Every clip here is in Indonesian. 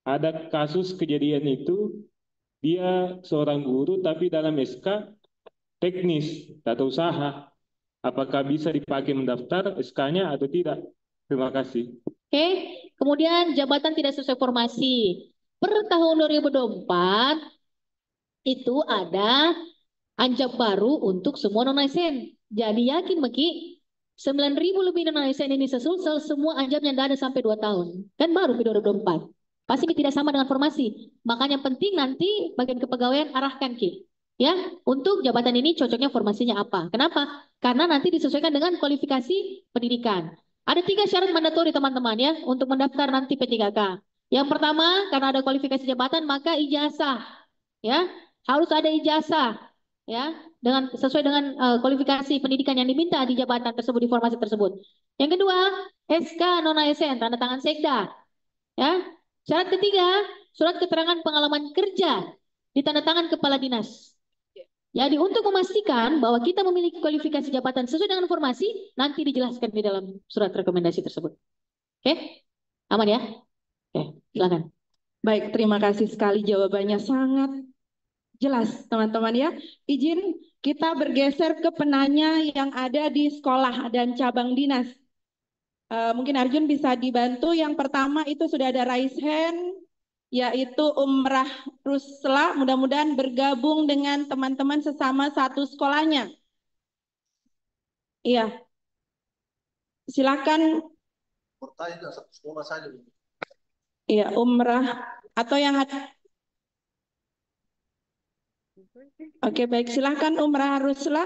ada kasus kejadian itu, dia seorang guru tapi dalam SK teknis, tata usaha. Apakah bisa dipakai mendaftar SK-nya atau tidak? Terima kasih. Oke, kemudian jabatan tidak sesuai formasi. Per tahun 2024 itu ada anjak baru untuk semua non-ASN. Jadi yakin Meki, 9.000 lebih non-ASN ini sesulsel semua anjabnya tidak ada sampai 2 tahun. Kan baru di 2024. Pasti tidak sama dengan formasi. Makanya penting nanti bagian kepegawaian arahkan Ki. Ya, untuk jabatan ini cocoknya formasinya apa? Kenapa? Karena nanti disesuaikan dengan kualifikasi pendidikan. Ada 3 syarat mandatori teman-teman ya untuk mendaftar nanti P3K. Yang pertama, karena ada kualifikasi jabatan maka ijazah ya harus ada ijazah ya dengan sesuai dengan kualifikasi pendidikan yang diminta di jabatan tersebut di formasi tersebut. Yang kedua, SK non ASN tanda tangan Sekda ya. Syarat ketiga, surat keterangan pengalaman kerja di tanda tangan kepala dinas. Jadi untuk memastikan bahwa kita memiliki kualifikasi jabatan sesuai dengan formasi, nanti dijelaskan di dalam surat rekomendasi tersebut. Oke? Aman ya? Oke, silakan. Baik, terima kasih sekali jawabannya sangat jelas, teman-teman ya. Izin kita bergeser ke penanya yang ada di sekolah dan cabang dinas. Mungkin Arjun bisa dibantu. Yang pertama itu sudah ada raise hand, yaitu Umrah Rusla. Mudah-mudahan bergabung dengan teman-teman sesama satu sekolahnya. Iya, silakan. Iya, Umrah atau yang ada. Oke, baik, silakan Umrah Rusla.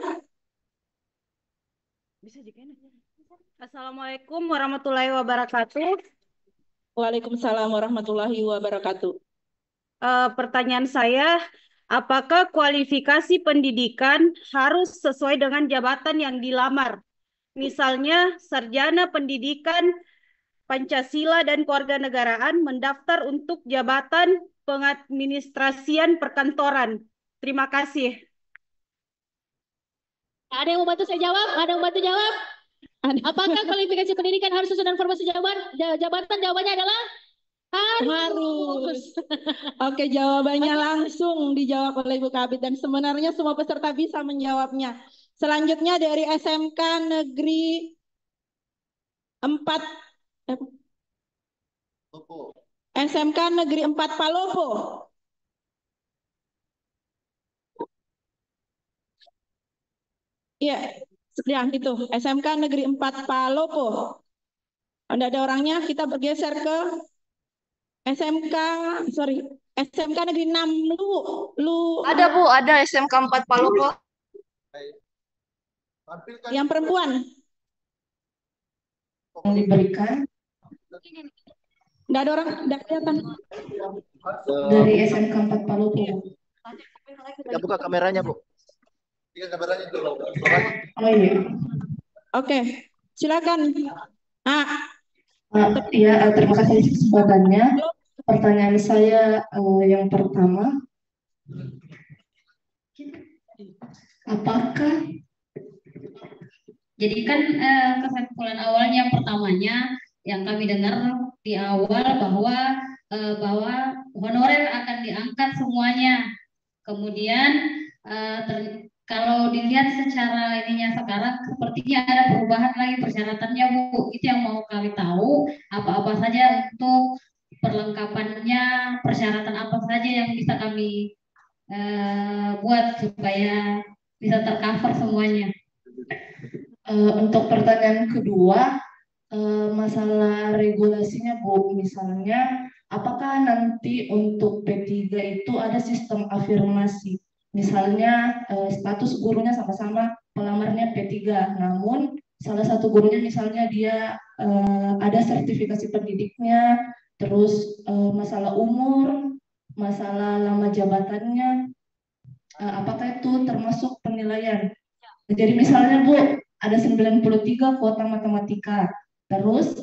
Assalamualaikum warahmatullahi wabarakatuh. Waalaikumsalam warahmatullahi wabarakatuh. Pertanyaan saya, apakah kualifikasi pendidikan harus sesuai dengan jabatan yang dilamar? Misalnya, sarjana pendidikan Pancasila dan Kewarganegaraan mendaftar untuk jabatan pengadministrasian perkantoran. Terima kasih. Ada yang mau bantu saya jawab? Ada yang mau bantu jawab? Apakah kualifikasi pendidikan harus sesuai dengan formasi jabatan? Jawabannya adalah harus. Oke, jawabannya langsung dijawab oleh Ibu Kabit dan sebenarnya semua peserta bisa menjawabnya. Selanjutnya dari SMK Negeri 4 SMK Negeri 4 Palopo. Iya, ya itu SMK Negeri 4 Palopo. Ada orangnya, kita bergeser ke SMK Negeri 6 Lu. Ada Bu, ada SMK 4 Palopo. Yang perempuan. Yang diberikan. Nggak ada orang, nggak kelihatan. Dari SMK 4 Palopo. Ya, buka kameranya Bu. Kameranya dulu. Oh iya. Oke, silakan. Ya, terima kasih kesempatannya. Pertanyaan saya yang pertama, apakah jadi kan kesimpulan awalnya yang pertamanya yang kami dengar di awal bahwa honorer akan diangkat semuanya. Kemudian kalau dilihat secara ininya sekarang sepertinya ada perubahan lagi persyaratannya Bu. Itu yang mau kami tahu apa-apa saja untuk perlengkapannya, persyaratan apa saja yang bisa kami buat supaya bisa tercover semuanya. Untuk pertanyaan kedua, masalah regulasinya Bu, misalnya apakah nanti untuk P3 itu ada sistem afirmasi? Misalnya status gurunya sama-sama pelamarnya P3, namun salah satu gurunya misalnya dia ada sertifikasi pendidiknya, terus masalah umur, masalah lama jabatannya, apakah itu termasuk penilaian? Jadi misalnya Bu, ada 93 kuota matematika, terus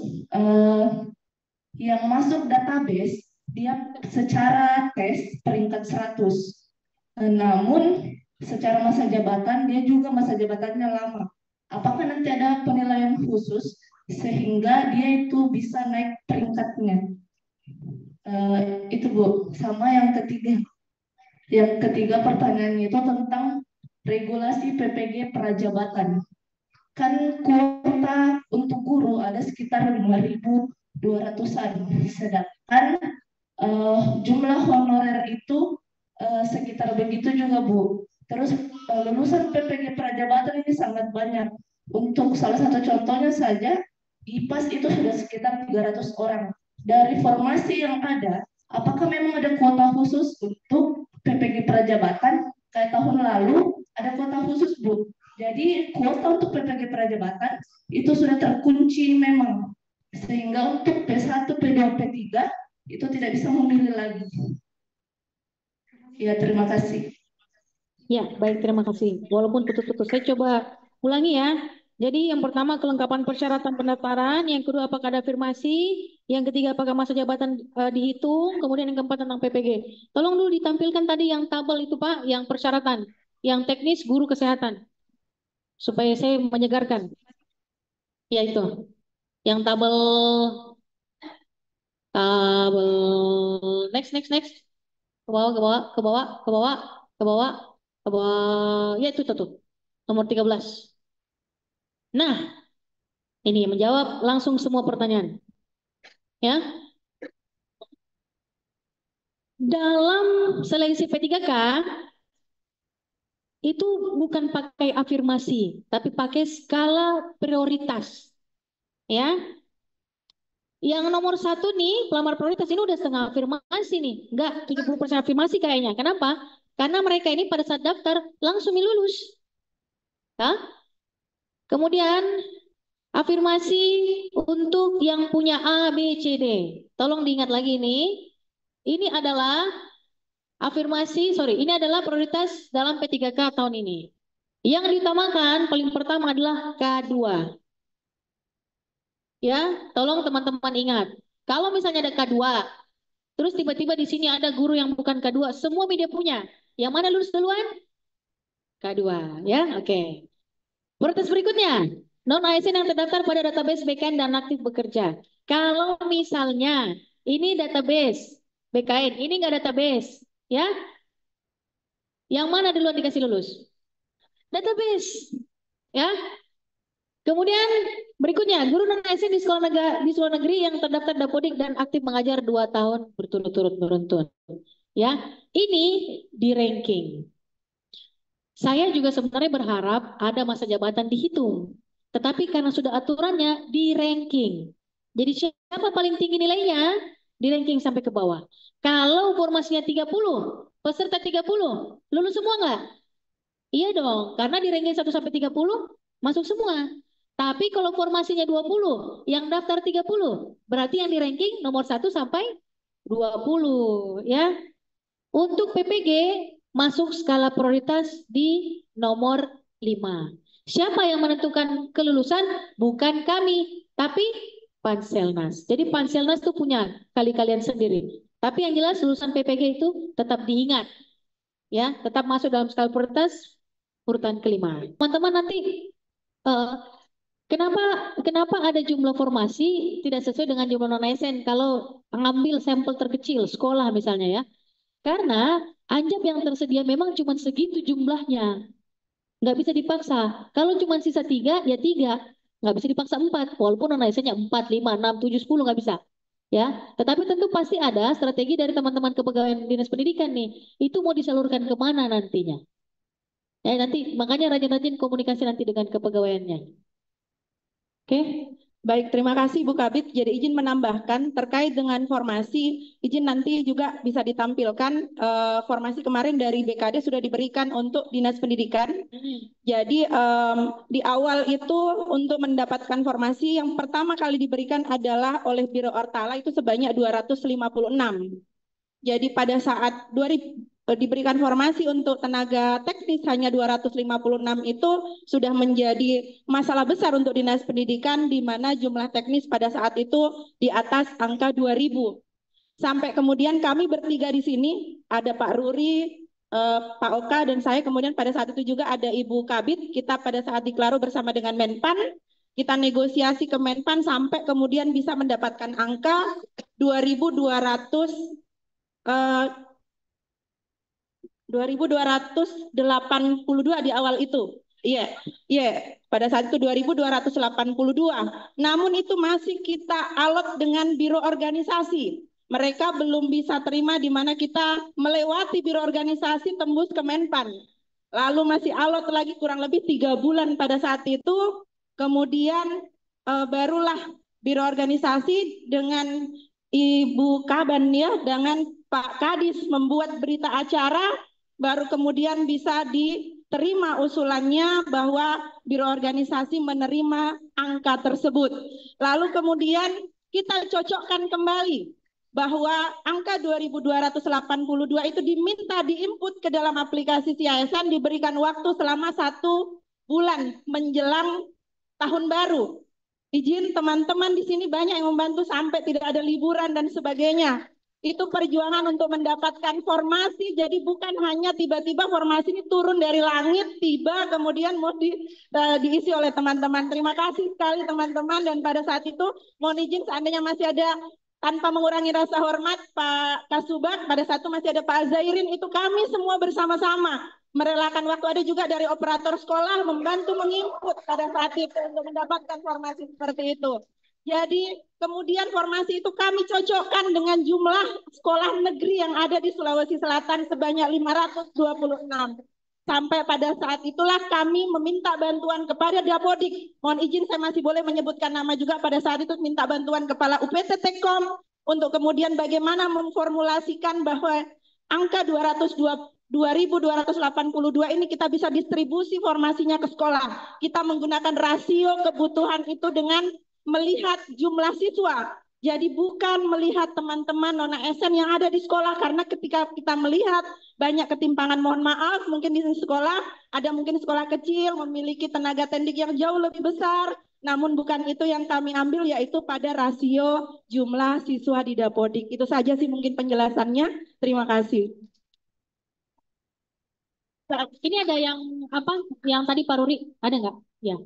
yang masuk database dia secara tes peringkat 100. Namun secara masa jabatan dia juga masa jabatannya lama. Apakah nanti ada penilaian khusus sehingga dia itu bisa naik peringkatnya? Itu Bu, sama yang ketiga. Yang ketiga pertanyaannya itu tentang regulasi PPG prajabatan. Kan kuota untuk guru ada sekitar 5.200-an, sedangkan jumlah honorer itu sekitar begitu juga Bu. Terus lulusan PPG prajabatan ini sangat banyak. Untuk salah satu contohnya saja, di PAS itu sudah sekitar 300 orang. Dari formasi yang ada, apakah memang ada kuota khusus untuk PPG prajabatan? Kayak tahun lalu ada kuota khusus Bu. Jadi kuota untuk PPG prajabatan itu sudah terkunci memang. Sehingga untuk P1, P2, P3 itu tidak bisa memilih lagi. Ya, terima kasih. Ya, baik, terima kasih. Walaupun putus-putus, saya coba ulangi ya. Jadi yang pertama kelengkapan persyaratan pendaftaran, yang kedua apakah ada afirmasi, yang ketiga apakah masa jabatan dihitung, kemudian yang keempat tentang PPG. Tolong dulu ditampilkan tadi yang tabel itu Pak, yang persyaratan, yang teknis guru kesehatan, supaya saya menyegarkan. Ya itu, yang tabel next, ke bawah, ke bawah, ke bawah, ke bawah, ke bawah. Ya itu tuh, nomor 13. Nah, ini menjawab langsung semua pertanyaan. Ya. Dalam seleksi P3K itu bukan pakai afirmasi, tapi pakai skala prioritas. Ya. Yang nomor 1 nih, pelamar prioritas ini udah setengah afirmasi nih. Enggak, 70% afirmasi kayaknya. Kenapa? Karena mereka ini pada saat daftar langsung lulus. Ya. Kemudian afirmasi untuk yang punya A, B, C, D. Tolong diingat lagi ini. Ini adalah ini adalah prioritas dalam P3K tahun ini. Yang diutamakan paling pertama adalah K2. Ya, tolong teman-teman ingat. Kalau misalnya ada K2, terus tiba-tiba di sini ada guru yang bukan K2, semua media punya. Yang mana lulus duluan? K2, ya, oke. Prioritas berikutnya, non-ASN yang terdaftar pada database BKN dan aktif bekerja. Kalau misalnya ini database BKN, ini nggak database, ya. Yang mana duluan dikasih lulus? Database, ya. Kemudian berikutnya, guru non-ASN di sekolah negeri yang terdaftar Dapodik dan aktif mengajar 2 tahun berturut-turut beruntun. Ya, ini di ranking. Saya juga sebenarnya berharap ada masa jabatan dihitung. Tetapi karena sudah aturannya di ranking. Jadi siapa paling tinggi nilainya? Di ranking sampai ke bawah. Kalau formasinya 30, peserta 30, lulus semua nggak? Iya dong, karena di ranking 1 sampai 30 masuk semua. Tapi kalau formasinya 20, yang daftar 30, berarti yang di ranking nomor 1 sampai 20, ya. Untuk PPG masuk skala prioritas di nomor 5. Siapa yang menentukan kelulusan? Bukan kami, tapi Panselnas. Jadi Panselnas itu punya kalian sendiri. Tapi yang jelas lulusan PPG itu tetap diingat. Ya, tetap masuk dalam skala prioritas urutan kelima. Teman-teman nanti kenapa ada jumlah formasi tidak sesuai dengan jumlah non-ASN kalau mengambil sampel terkecil sekolah misalnya ya? Karena anjab yang tersedia memang cuma segitu jumlahnya, nggak bisa dipaksa. Kalau cuma sisa 3 ya 3, nggak bisa dipaksa 4. Walaupun non-ASN-nya 4, 5, 6, 7, 10 nggak bisa. Ya, tetapi tentu pasti ada strategi dari teman-teman kepegawaian dinas pendidikan nih. Itu mau disalurkan kemana nantinya? Ya nanti makanya rajin-rajin komunikasi nanti dengan kepegawaiannya. Oke, baik, terima kasih Bu Kabid. Jadi izin menambahkan terkait dengan formasi, izin nanti juga bisa ditampilkan formasi kemarin dari BKD sudah diberikan untuk dinas pendidikan. Jadi di awal itu untuk mendapatkan formasi yang pertama kali diberikan adalah oleh Biro Ortala itu sebanyak 256. Jadi pada saat diberikan formasi untuk tenaga teknis hanya 256 itu sudah menjadi masalah besar untuk dinas pendidikan di mana jumlah teknis pada saat itu di atas angka 2000. Sampai kemudian kami bertiga di sini, ada Pak Ruri, Pak Oka dan saya, kemudian pada saat itu juga ada Ibu Kabid, kita pada saat di Klaro bersama dengan Menpan Kita negosiasi ke Menpan sampai kemudian bisa mendapatkan angka 2.282 di awal itu. Iya, pada saat itu 2.282. Namun itu masih kita alot dengan biro organisasi. Mereka belum bisa terima di mana kita melewati biro organisasi tembus ke Menpan. Lalu masih alot lagi kurang lebih 3 bulan pada saat itu. Kemudian barulah biro organisasi dengan Ibu Kaban ya, dengan Pak Kadis membuat berita acara, baru kemudian bisa diterima usulannya bahwa biro organisasi menerima angka tersebut. Lalu kemudian kita cocokkan kembali bahwa angka 2.282 itu diminta diinput ke dalam aplikasi CISN, diberikan waktu selama 1 bulan menjelang tahun baru. Izin teman-teman di sini banyak yang membantu sampai tidak ada liburan dan sebagainya. Itu perjuangan untuk mendapatkan formasi, jadi bukan hanya tiba-tiba formasi ini turun dari langit, tiba kemudian mau diisi oleh teman-teman. Terima kasih sekali teman-teman, dan pada saat itu mohon izin seandainya masih ada, tanpa mengurangi rasa hormat Pak Kasubag, pada saat itu masih ada Pak Zairin, itu kami semua bersama-sama merelakan waktu, ada juga dari operator sekolah membantu menginput pada saat itu untuk mendapatkan formasi seperti itu. Jadi kemudian formasi itu kami cocokkan dengan jumlah sekolah negeri yang ada di Sulawesi Selatan sebanyak 526. Sampai pada saat itulah kami meminta bantuan kepada Dapodik. Mohon izin saya masih boleh menyebutkan nama juga, pada saat itu minta bantuan Kepala UPT Tekom untuk kemudian bagaimana memformulasikan bahwa angka 2.282 ini kita bisa distribusi formasinya ke sekolah. Kita menggunakan rasio kebutuhan itu dengan melihat jumlah siswa. Jadi bukan melihat teman-teman non-ASN yang ada di sekolah, karena ketika kita melihat banyak ketimpangan, mohon maaf, mungkin di sekolah ada mungkin sekolah kecil memiliki tenaga tendik yang jauh lebih besar, namun bukan itu yang kami ambil, yaitu pada rasio jumlah siswa di Dapodik. Itu saja sih mungkin penjelasannya. Terima kasih. Ini ada yang apa? Yang tadi Pak Ruri ada nggak? Ya.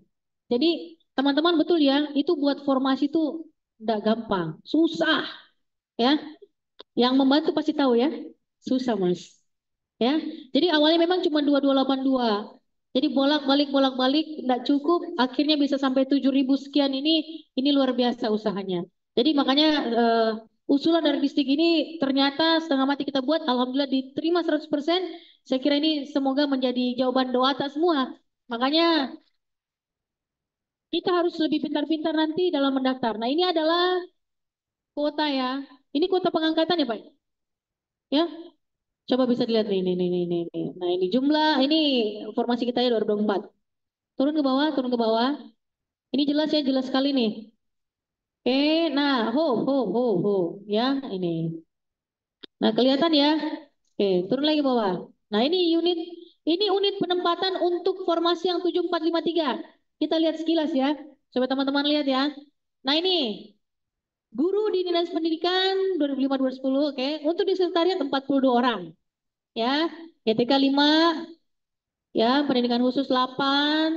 Jadi teman-teman betul ya, itu buat formasi itu nggak gampang, susah, ya. Yang membantu pasti tahu ya, susah Mas. Ya. Jadi awalnya memang cuma 2282. Jadi bolak-balik nggak cukup, akhirnya bisa sampai 7.000 sekian, ini luar biasa usahanya. Jadi makanya usulan dari distrik ini ternyata setengah mati kita buat, alhamdulillah diterima 100%. Saya kira ini semoga menjadi jawaban doa atas semua. Makanya kita harus lebih pintar-pintar nanti dalam mendaftar. Nah, ini adalah kuota ya. Ini kuota pengangkatan ya, Pak? Ya. Coba bisa dilihat nih, nih. Nah, ini jumlah, ini informasi kita ya 2024. Turun ke bawah. Ini jelas ya, jelas sekali nih. Oke, nah, ya, ini. Nah, kelihatan ya. Oke, turun lagi ke bawah. Nah, ini unit penempatan untuk formasi yang 7453. Kita lihat sekilas ya. Coba teman-teman lihat ya. Nah, ini guru di Dinas Pendidikan 2005-2010, oke. Untuk di sekretariat 42 orang. Ya, GTK 5, ya, pendidikan khusus 8,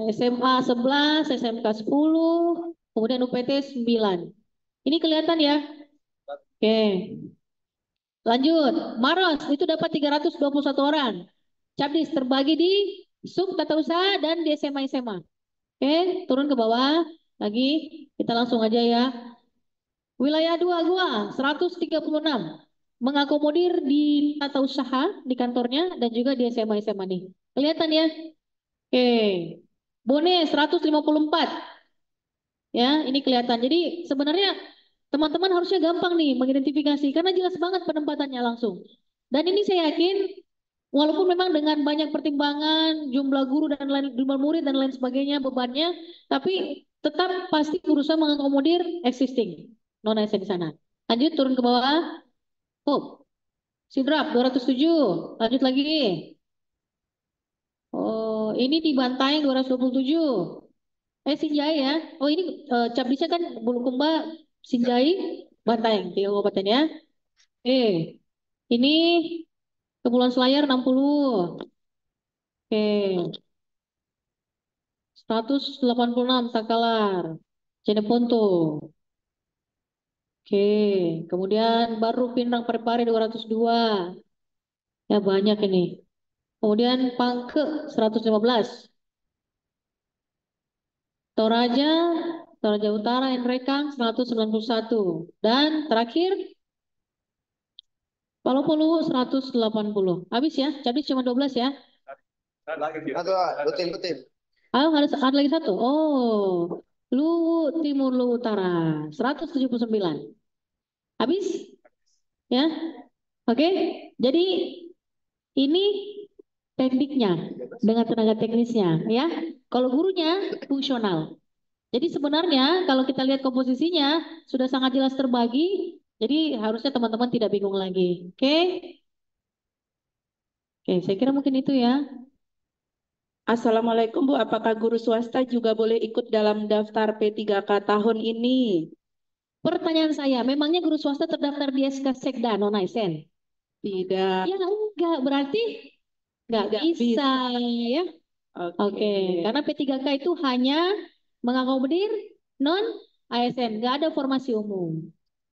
SMA 11, SMK 10, kemudian UPT 9. Ini kelihatan ya. Oke. Lanjut, Maros itu dapat 321 orang. Cabdis terbagi di sub tata usaha dan di SMA. Oke, turun ke bawah. Lagi, kita langsung aja ya. Wilayah 2 gua 136. Mengakomodir di tata usaha di kantornya dan juga di SMA nih. Kelihatan ya? Oke. Bone 154. Ya, ini kelihatan. Jadi sebenarnya teman-teman harusnya gampang nih mengidentifikasi karena jelas banget penempatannya langsung. Dan ini saya yakin walaupun memang dengan banyak pertimbangan jumlah guru dan lain, jumlah murid dan lain sebagainya bebannya, tapi tetap pasti berusaha mengakomodir existing non-ASN di sana. Lanjut turun ke bawah. Oh, Sidrap 207. Lanjut lagi. Oh, ini di Bantaeng 227. Sinjai ya. Oh, ini Cabdisnya kan Bulukumba, Sinjai, Bantaeng, 3 kabupaten ya. Ini Kepulauan Selayar 60. 186 Takalar. Jeneponto. Oke, kemudian baru Pinrang Parepare 202. Ya banyak ini. Kemudian Pangke 115. Toraja, Toraja Utara Enrekang 191. Dan terakhir Palopulu 180. Habis ya? Jadi cuma 12 ya? Rutin. Ada lagi satu. Oh, Luwu Timur Luwu Utara 179. Habis? Ya? Oke. Jadi ini tekniknya dengan tenaga teknisnya ya. Kalau gurunya fungsional. Jadi sebenarnya kalau kita lihat komposisinya sudah sangat jelas terbagi. Jadi harusnya teman-teman tidak bingung lagi. Oke? Oke, saya kira mungkin itu ya. Assalamualaikum Bu, apakah guru swasta juga boleh ikut dalam daftar P3K tahun ini? Pertanyaan saya, memangnya guru swasta terdaftar di SK Sekda non-ASN? Tidak. Ya enggak, berarti nggak Tidak bisa ya. Oke, karena P3K itu hanya mengakomodir non-ASN, nggak ada formasi umum.